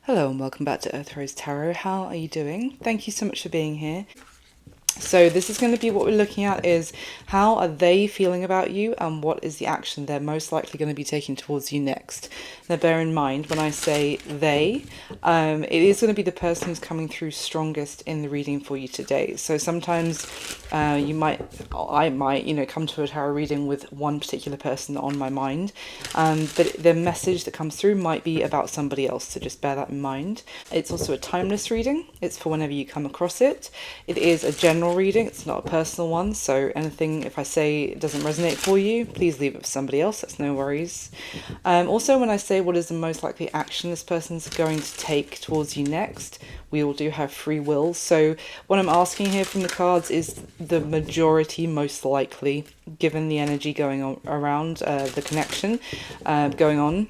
Hello and welcome back to Earth Rose Tarot. How are you doing? Thank you so much for being here. So this is going to be what we're looking at is how are they feeling about you and what is the action they're most likely going to be taking towards you next. Now bear in mind when I say they, it is going to be the person who's coming through strongest in the reading for you today. So sometimes I might, come to a tarot reading with one particular person on my mind, but the message that comes through might be about somebody else, so just bear that in mind. It's also a timeless reading. It's for whenever you come across it. It is a general reading, it's not a personal one, so anything if I say it doesn't resonate for you, please leave it for somebody else, that's no worries. Also, when I say what is the most likely action this person's going to take towards you next, we all do have free will, so what I'm asking here from the cards is the majority most likely, given the energy going on around, the connection going on,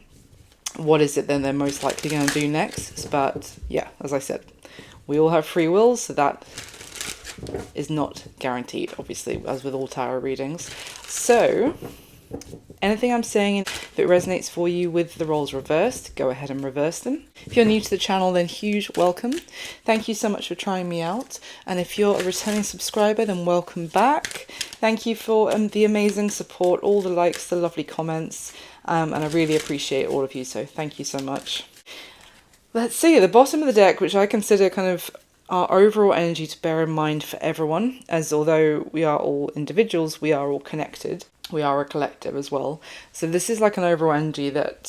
what is it then they're most likely going to do next. But yeah, as I said, we all have free will, so that is not guaranteed, obviously, as with all tarot readings. So anything I'm saying, if it resonates for you with the roles reversed, go ahead and reverse them. If you're new to the channel, then huge welcome. Thank you so much for trying me out. And if you're a returning subscriber, then welcome back. Thank you for the amazing support, all the likes, the lovely comments, and I really appreciate all of you, so thank you so much. Let's see, at the bottom of the deck, which I consider kind of our overall energy to bear in mind for everyone, as although we are all individuals, we are all connected. We are a collective as well. So this is like an overall energy that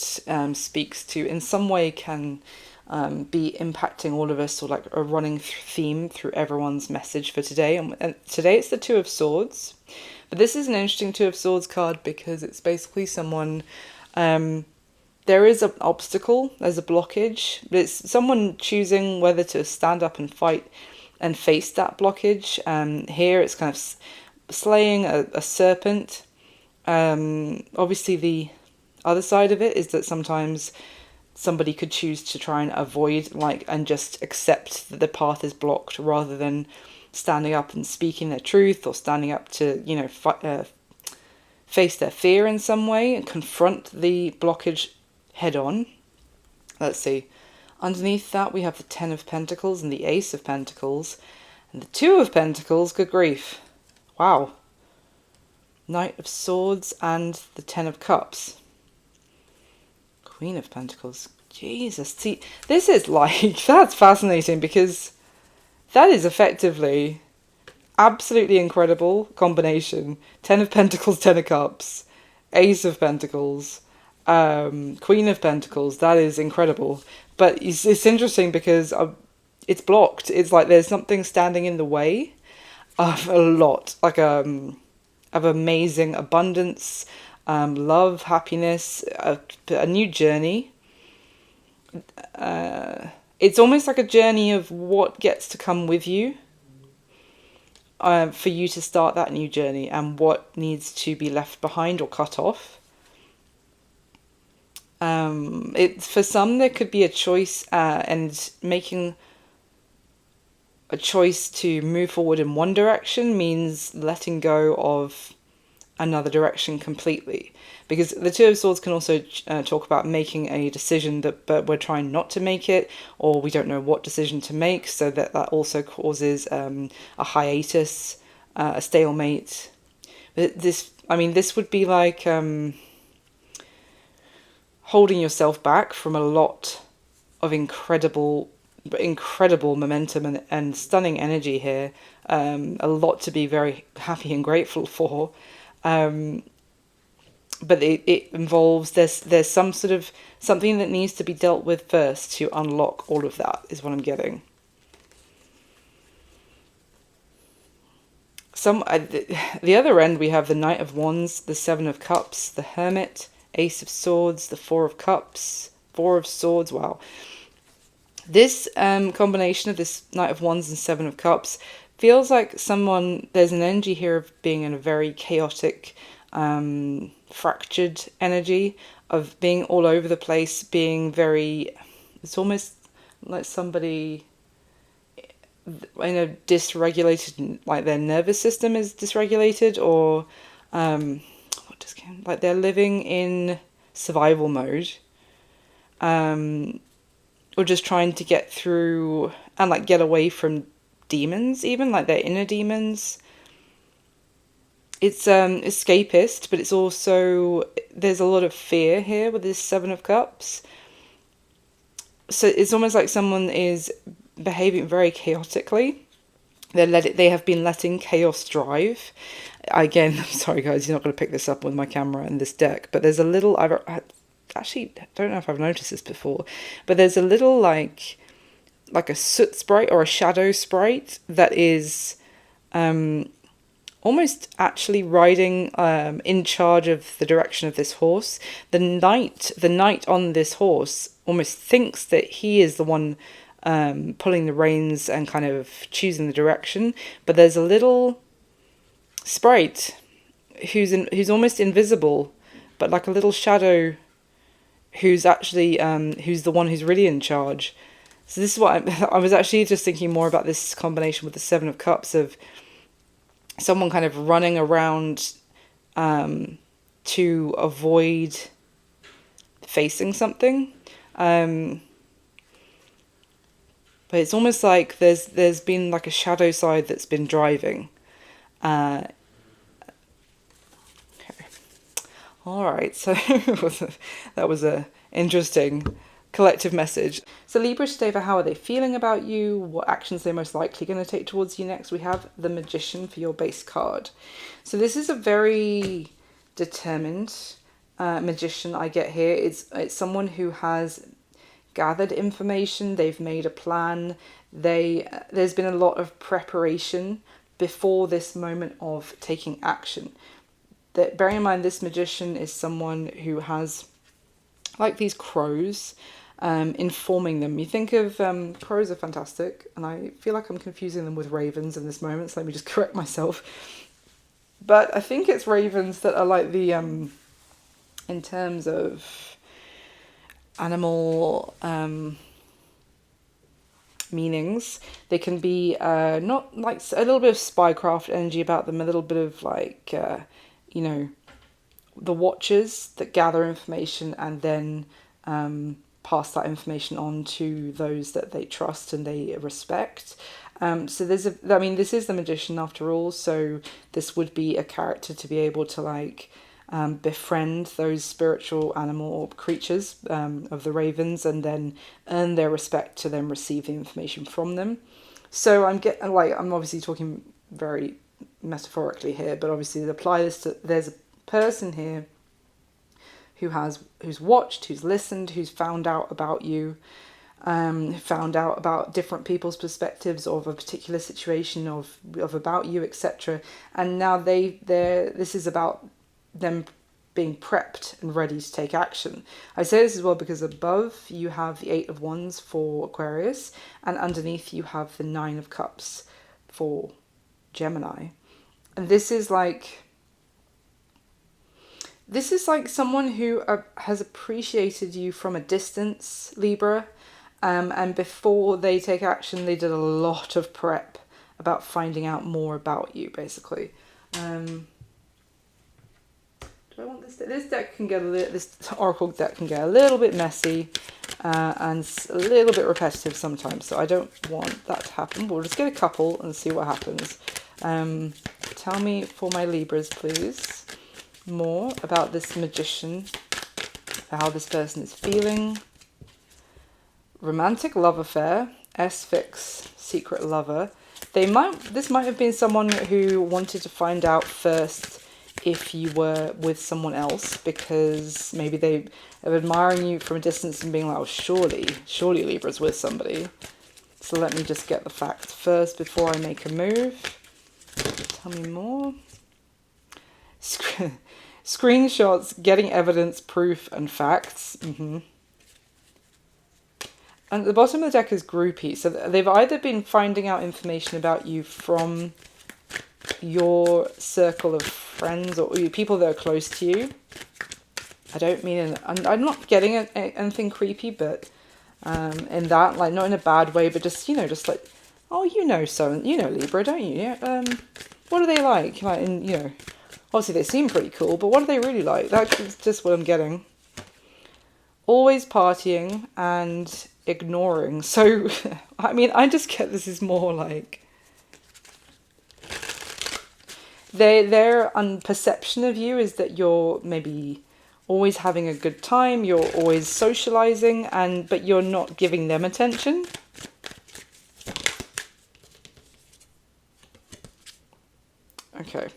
speaks to, in some way, can be impacting all of us, or like a running theme through everyone's message for today. And today it's the Two of Swords. But this is an interesting Two of Swords card because it's basically someone... there is an obstacle, there's a blockage, but it's someone choosing whether to stand up and fight and face that blockage. Here it's kind of slaying a serpent. Obviously the other side of it is that sometimes somebody could choose to try and avoid and just accept that the path is blocked rather than standing up and speaking their truth, or standing up to, face their fear in some way and confront the blockage head on. Let's see. Underneath that we have the Ten of Pentacles and the Ace of Pentacles. And the Two of Pentacles, good grief. Wow. Knight of Swords and the Ten of Cups. Queen of Pentacles. Jesus. See, this is that's fascinating because that is effectively absolutely incredible combination. Ten of Pentacles, Ten of Cups, Ace of Pentacles, Queen of Pentacles. That is incredible. But it's interesting because it's blocked. It's like there's something standing in the way of a lot, of amazing abundance, love, happiness, a new journey. It's almost like a journey of what gets to come with you, for you to start that new journey, and what needs to be left behind or cut off. For some, there could be a choice, and making a choice to move forward in one direction means letting go of another direction completely. Because the Two of Swords can also talk about making a decision but we're trying not to make it, or we don't know what decision to make, so that also causes a hiatus, a stalemate. But this would be like holding yourself back from a lot of incredible momentum and stunning energy here. A lot to be very happy and grateful for. But it involves, there's some sort of something that needs to be dealt with first to unlock all of that, is what I'm getting. The other end, we have the Knight of Wands, the Seven of Cups, the Hermit, Ace of Swords, the Four of Cups, Four of Swords. Wow. This combination of this Knight of Wands and Seven of Cups feels like there's an energy here of being in a very chaotic, fractured energy, of being all over the place, being it's almost like somebody in a dysregulated, like their nervous system is dysregulated, or like they're living in survival mode. or just trying to get through and like get away from demons, even like their inner demons. It's escapist, but it's also, there's a lot of fear here with this Seven of Cups. So it's almost like someone is behaving very chaotically. They have been letting chaos drive. Again, I'm sorry guys, you're not going to pick this up with my camera and this deck, but there's a little, I actually don't know if I've noticed this before, but there's a little like a soot sprite or a shadow sprite that is almost actually riding in charge of the direction of this horse. The knight on this horse almost thinks that he is the one pulling the reins and kind of choosing the direction, but there's a little sprite who's almost invisible, but like a little shadow who's actually who's the one who's really in charge. So this is what I was actually just thinking more about this combination with the Seven of Cups, of someone kind of running around to avoid facing something. But it's almost like there's been like a shadow side that's been driving. Okay. All right, so that was a interesting collective message. So Libra today, for how are they feeling about you? What actions they're most likely going to take towards you next? We have the Magician for your base card. So this is a very determined magician I get here. It's someone who has gathered information. They've made a plan. There's been a lot of preparation before this moment of taking action. That, bearing in mind, this magician is someone who has like these crows informing them. You think of crows are fantastic, and I feel like I'm confusing them with ravens in this moment, so let me just correct myself. But I think it's ravens that are like the in terms of animal meanings, they can be not like a little bit of spycraft energy about them, a little bit of like you know, the watchers that gather information and then pass that information on to those that they trust and they respect. So this is the magician after all, so this would be a character to be able to like befriend those spiritual animal creatures of the ravens, and then earn their respect to then receive the information from them. So I'm obviously talking very metaphorically here, but obviously apply this to, there's a person here who's watched, who's listened, who's found out about you, found out about different people's perspectives of a particular situation of about you, etc. And now this is about them being prepped and ready to take action. I say this as well because above you have the Eight of Wands for Aquarius, and underneath you have the Nine of Cups for Gemini. And this is like someone who has appreciated you from a distance, Libra, and before they take action, they did a lot of prep about finding out more about you, basically. Do I want this deck? This deck can get this oracle deck can get a little bit messy and a little bit repetitive sometimes, so I don't want that to happen. We'll just get a couple and see what happens. Tell me, for my Libras, please, more about this magician, how this person is feeling. Romantic love affair, S-fix, secret lover. This might have been someone who wanted to find out first if you were with someone else, because maybe they are admiring you from a distance and being like, oh, surely Libra's with somebody. So let me just get the facts first before I make a move. Tell me more. Screenshots, getting evidence, proof, and facts. And at the bottom of the deck is groupie. So they've either been finding out information about you from your circle of friends or people that are close to you. I don't mean, I'm not getting anything creepy, but in that, like, not in a bad way, but just, just like, oh, Libra, don't you? Yeah. What are they like? Like, obviously they seem pretty cool, but what are they really like? That's just what I'm getting. always partying and ignoring. So, I mean, I just get this is more like their perception of you is that you're maybe always having a good time, you're always socializing, but you're not giving them attention. Okay,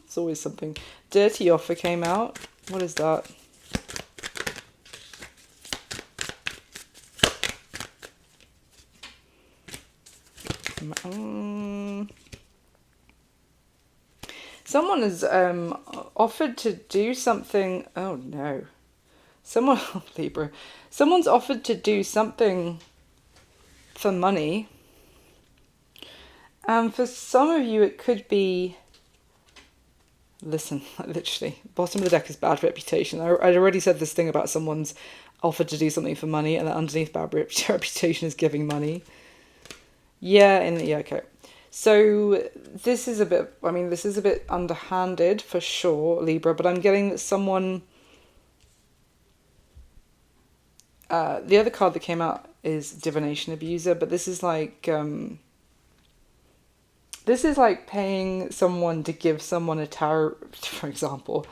it's always something. Dirty offer came out. What is that? Someone has offered to do something. Oh no. Someone, Libra. Someone's offered to do something for money. And for some of you, it could be. Listen, literally, bottom of the deck is bad reputation. I'd already said this thing about someone's offered to do something for money, and then underneath bad reputation is giving money. Yeah, okay. So this is a bit, I mean, this is a bit underhanded for sure, Libra, but I'm getting that someone, the other card that came out is Divination Abuser, but this is like paying someone to give someone a tarot, for example.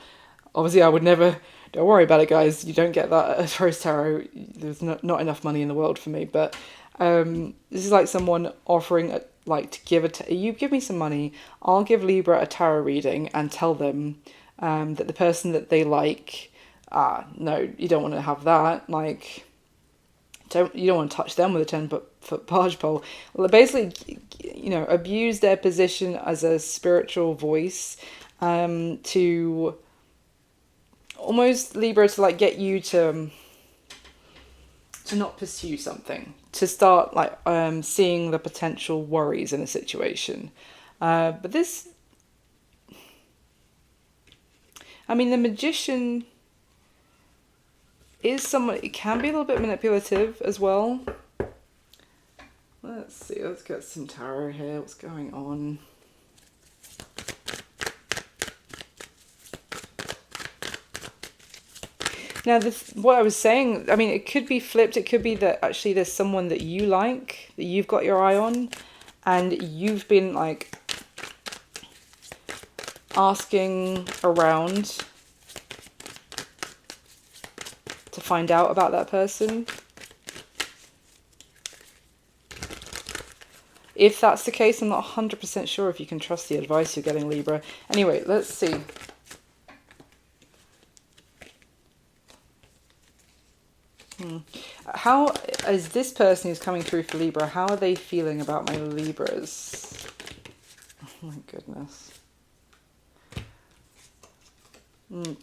Obviously, I would never, don't worry about it, guys, you don't get that as far as tarot, there's not enough money in the world for me, but this is like someone offering to give you give me some money, I'll give Libra a tarot reading and tell them that the person that they like, no, you don't want to have that, like, you don't want to touch them with a 10-foot barge pole. Well, basically, abuse their position as a spiritual voice to almost, Libra, to like get you to not pursue something, to start seeing the potential worries in a situation. But this, I mean, the Magician is someone, it can be a little bit manipulative as well. Let's see, let's get some tarot here. What's going on? Now, what I was saying, I mean, it could be flipped. It could be that actually there's someone that you like, that you've got your eye on, and you've been like asking around to find out about that person. If that's the case, I'm not 100% sure if you can trust the advice you're getting, Libra. Anyway, let's see. How is this person who's coming through for Libra, how are they feeling about my Libras? Oh my goodness.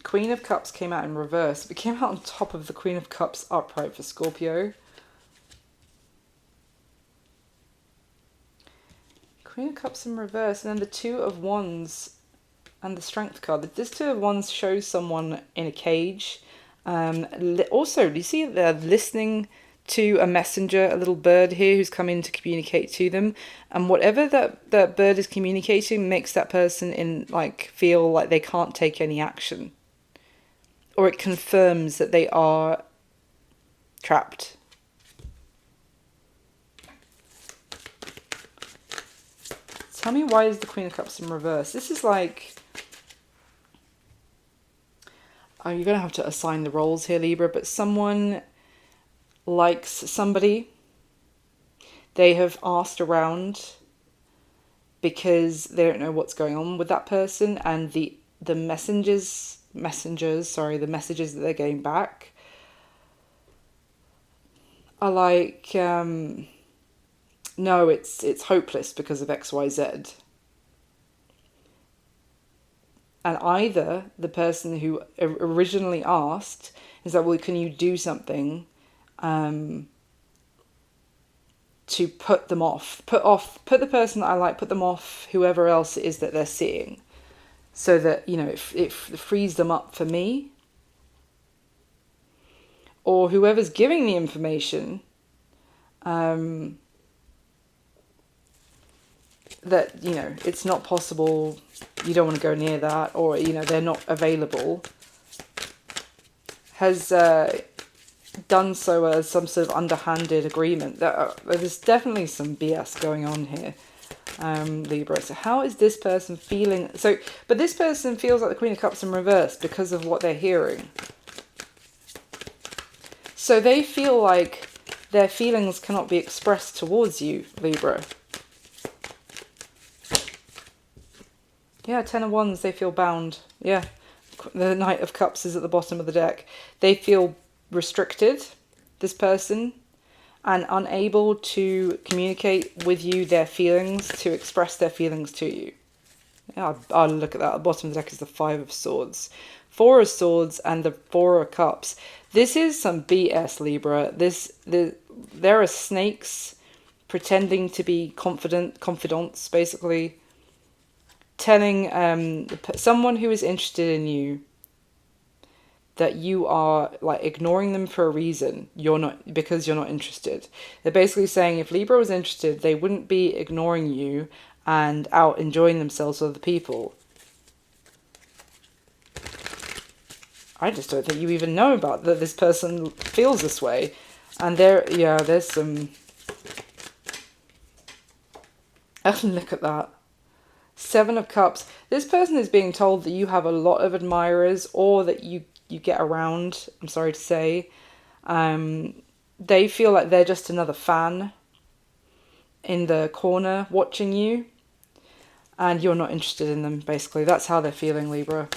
Queen of Cups came out in reverse. It came out on top of the Queen of Cups upright for Scorpio. Queen of Cups in reverse, and then the Two of Wands and the Strength card. This Two of Wands shows someone in a cage. Also, do you see they're listening to a messenger, a little bird here who's come in to communicate to them, and whatever that bird is communicating makes that person feel like they can't take any action, or it confirms that they are trapped. Tell me, why is the Queen of Cups in reverse? This is like, you're going to have to assign the roles here, Libra, but someone likes somebody. They have asked around because they don't know what's going on with that person, and the messages that they're getting back are like, no, it's hopeless because of XYZ. And either the person who originally asked is like, well, can you do something to put them off? Put the person that I like, put them off whoever else it is that they're seeing. So that, it frees them up for me. Or whoever's giving the information, that, it's not possible, you don't want to go near that, or, they're not available, has done so as some sort of underhanded agreement. There's definitely some BS going on here, Libra. So how is this person feeling? So, but this person feels like the Queen of Cups in reverse because of what they're hearing. So they feel like their feelings cannot be expressed towards you, Libra. Yeah, Ten of Wands, they feel bound. Yeah, the Knight of Cups is at the bottom of the deck. They feel restricted, this person, and unable to communicate with you their feelings, to express their feelings to you. Yeah, I'll look at that. At the bottom of the deck is the Five of Swords. Four of Swords and the Four of Cups. This is some BS, Libra. There are snakes pretending to be confidants, basically. Telling someone who is interested in you that you are like ignoring them for a reason. Because you're not interested. They're basically saying if Libra was interested, they wouldn't be ignoring you and out enjoying themselves with other people. I just don't think you even know about that this person feels this way. And there's some... Look at that. Seven of Cups. This person is being told that you have a lot of admirers, or that you get around, I'm sorry to say. They feel like they're just another fan in the corner watching you, and you're not interested in them, basically. That's how they're feeling, Libra.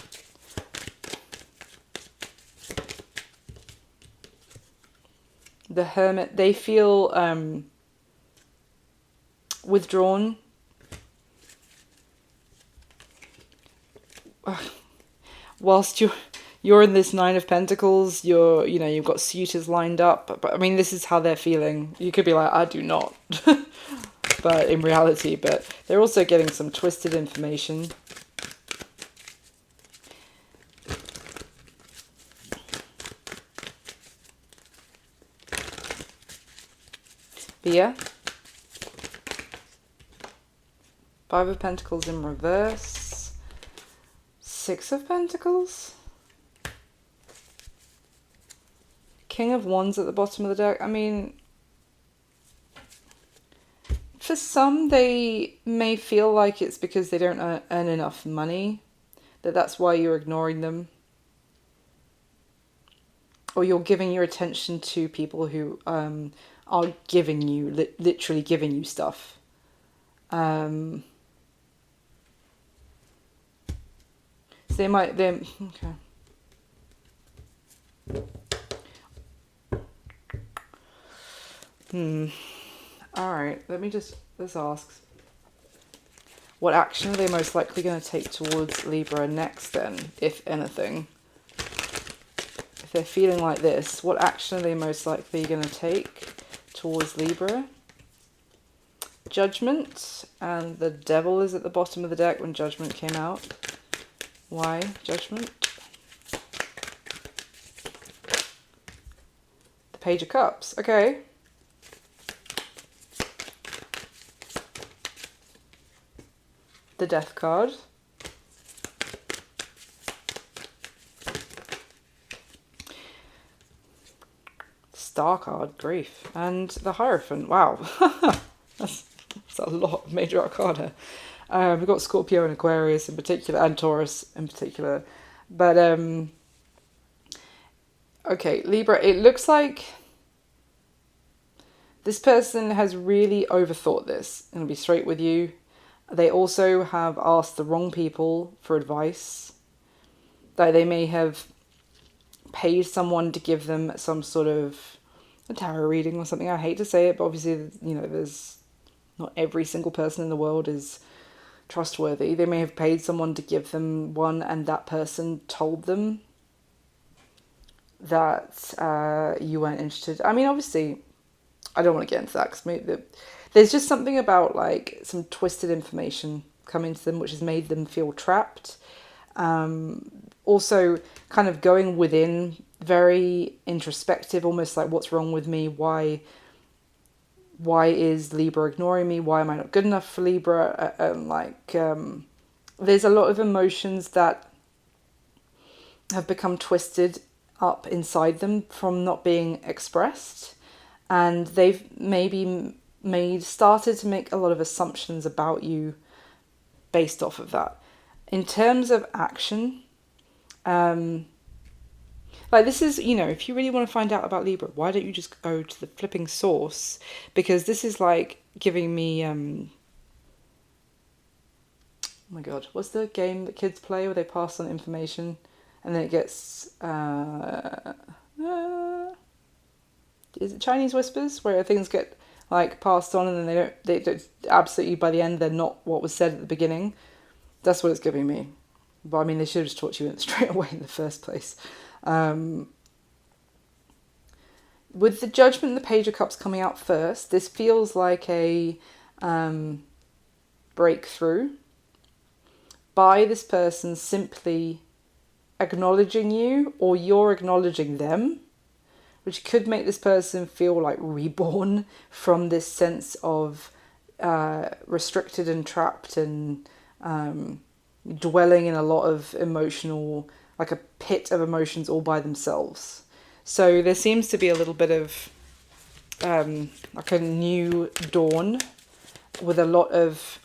The Hermit. They feel withdrawn. Whilst you're in this Nine of Pentacles, you've got suitors lined up, but I mean, this is how they're feeling. You could be like, I do not, but in reality, but they're also getting some twisted information. But yeah, Five of Pentacles in reverse. Six of Pentacles. King of Wands at the bottom of the deck. I mean, for some, they may feel like it's because they don't earn enough money, that's why you're ignoring them. Or you're giving your attention to people who are giving you, literally giving you stuff. So okay. Alright, let's ask. What action are they most likely going to take towards Libra next then, if anything? If they're feeling like this, what action are they most likely going to take towards Libra? Judgment, and the Devil is at the bottom of the deck when Judgment came out. Why Judgment? The Page of Cups, okay. The Death card. Star card, grief. And the Hierophant, wow. that's a lot of major arcana. We've got Scorpio and Aquarius in particular, and Taurus in particular. But, okay, Libra, it looks like this person has really overthought this. I'm going to be straight with you. They also have asked the wrong people for advice. That they may have paid someone to give them some sort of a tarot reading or something. I hate to say it, but obviously, there's not every single person in the world is trustworthy. They may have paid someone to give them one, and that person told them that you weren't interested. I mean, obviously, I don't want to get into that because there's just something about like some twisted information coming to them which has made them feel trapped. Also kind of going within, very introspective, almost like, what's wrong with me? Why is Libra ignoring me? Why am I not good enough for Libra? There's a lot of emotions that have become twisted up inside them from not being expressed, and they've maybe started to make a lot of assumptions about you based off of that. In terms of action, like this is, you know, if you really want to find out about Libra, why don't you just go to the flipping source? Because this is like giving me, oh my god, what's the game that kids play where they pass on information and then it gets, is it Chinese Whispers? Where things get like passed on and then they don't absolutely, by the end, they're not what was said at the beginning. That's what it's giving me. But I mean, they should have just taught you straight away in the first place. With the Judgment and the Page of Cups coming out first, this feels like a breakthrough by this person simply acknowledging you, or you're acknowledging them, which could make this person feel like reborn from this sense of restricted and trapped and dwelling in a lot of emotional, like a pit of emotions all by themselves. So there seems to be a little bit of like a new dawn with a lot of,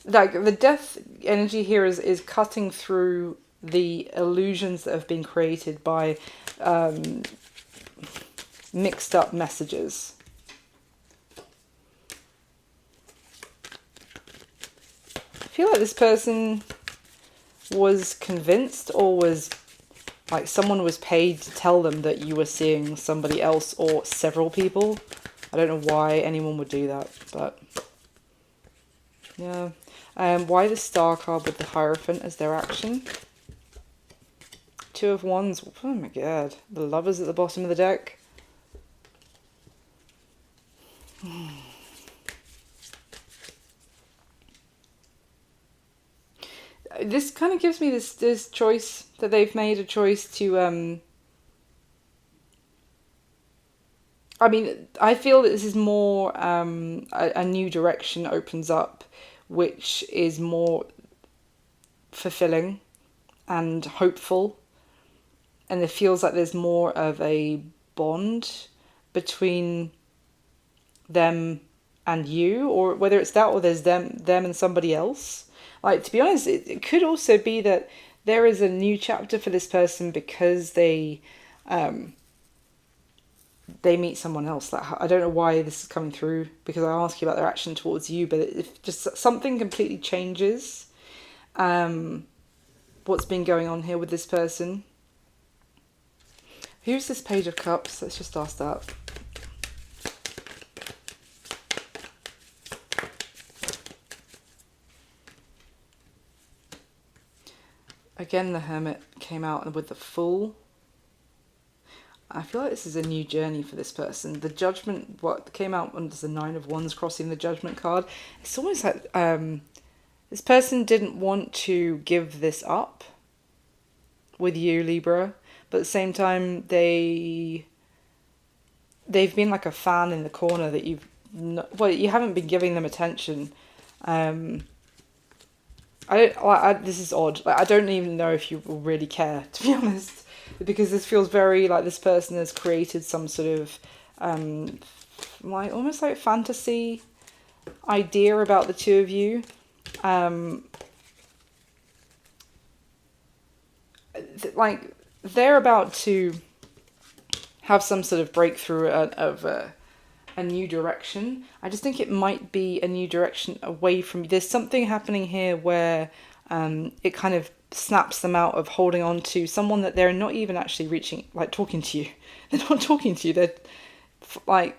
like the death energy here is cutting through the illusions that have been created by mixed up messages. I feel like this person was convinced, or was like someone was paid to tell them that you were seeing somebody else or several people. I don't know why anyone would do that, but yeah. Why the Star card with the Hierophant as their action? Two of Wands. Oh my god. The Lovers at the bottom of the deck. This kind of gives me this choice that they've made, a choice to I mean, I feel that this is more a new direction opens up, which is more fulfilling and hopeful, and it feels like there's more of a bond between them and you, or whether it's that or there's them and somebody else. Like, to be honest, it could also be that there is a new chapter for this person because they meet someone else. Like, I don't know why this is coming through, because I ask you about their action towards you, but if just something completely changes what's been going on here with this person. Who's this Page of Cups? Let's just ask that. Again, the Hermit came out with the Fool. I feel like this is a new journey for this person. The Judgment, what came out under the Nine of Wands crossing the Judgment card. It's almost like this person didn't want to give this up with you, Libra, but at the same time they've been like a fan in the corner that you haven't been giving them attention. This is odd. Like, I don't even know if you really care, to be honest, because this feels very like this person has created some sort of like almost like fantasy idea about the two of you. Like they're about to have some sort of breakthrough of a new direction. I just think it might be a new direction away from you. There's something happening here where it kind of snaps them out of holding on to someone that they're not even actually reaching, like talking to you. They're not talking to you. They're like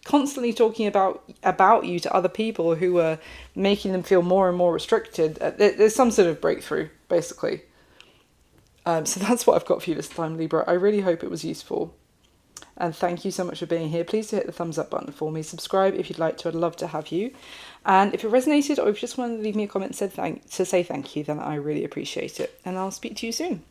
constantly talking about you to other people who are making them feel more and more restricted. There's some sort of breakthrough, basically. So that's what I've got for you this time, Libra. I really hope it was useful. And thank you so much for being here. Please do hit the thumbs up button for me. Subscribe if you'd like to. I'd love to have you. And if it resonated, or if you just want to leave me a comment to say thank you, then I really appreciate it. And I'll speak to you soon.